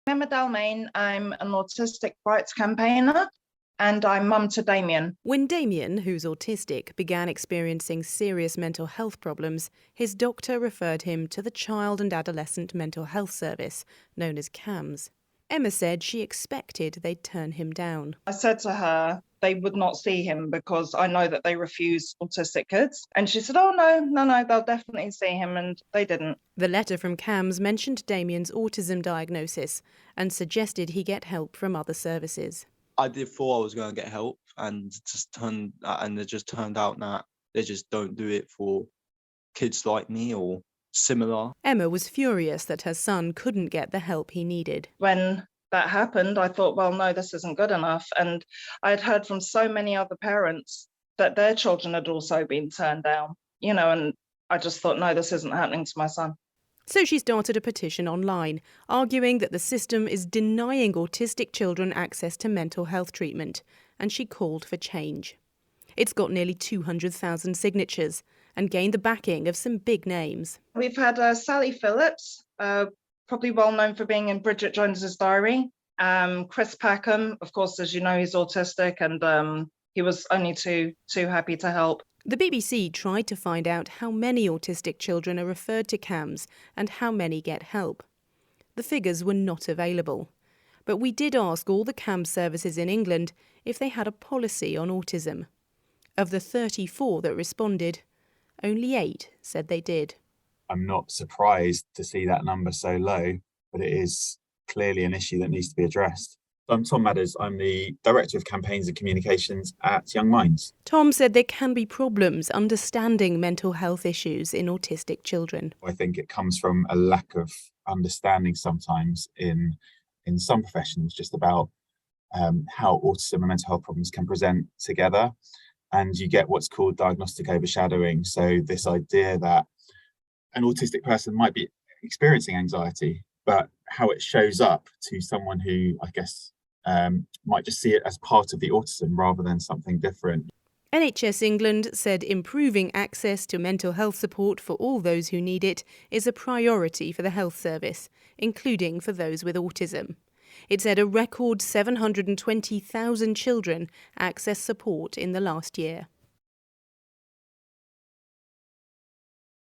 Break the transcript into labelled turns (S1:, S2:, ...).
S1: Emma Dalmayne, I'm an autistic rights campaigner and I'm mum to Damien.
S2: When Damien, who's autistic, began experiencing serious mental health problems, his doctor referred him to the Child and Adolescent Mental Health Service, known as CAMHS. Emma said she expected they'd turn him down.
S1: I said to her they would not see him because I know that they refuse autistic kids. And she said, oh, no, they'll definitely see him. And they didn't.
S2: The letter from CAMHS mentioned Damien's autism diagnosis and suggested he get help from other services.
S3: I did thought I was going to get help, and it just turned out that they just don't do it for kids like me or similar.
S2: Emma was furious that her son couldn't get the help he needed.
S1: When that happened, I thought, well, no, this isn't good enough. And I had heard from so many other parents that their children had also been turned down, and I just thought, no, this isn't happening to my son.
S2: So she started a petition online, arguing that the system is denying autistic children access to mental health treatment, and she called for change. It's got nearly 200,000 signatures and gained the backing of some big names.
S1: We've had Sally Phillips, probably well known for being in Bridget Jones's Diary. Chris Packham, of course, as you know, he's autistic, and he was only too happy to help.
S2: The BBC tried to find out how many autistic children are referred to CAMHS and how many get help. The figures were not available. But we did ask all the CAMHS services in England if they had a policy on autism. Of the 34 that responded, only 8 said they did.
S4: I'm not surprised to see that number so low, but it is clearly an issue that needs to be addressed. I'm Tom Madders. I'm the Director of Campaigns and Communications at Young Minds.
S2: Tom said there can be problems understanding mental health issues in autistic children.
S4: I think it comes from a lack of understanding sometimes in some professions just about how autism and mental health problems can present together. And you get what's called diagnostic overshadowing. So this idea that an autistic person might be experiencing anxiety, but how it shows up to someone who, I guess, might just see it as part of the autism rather than something different.
S2: NHS England said improving access to mental health support for all those who need it is a priority for the health service, including for those with autism. It said a record 720,000 children accessed support in the last year.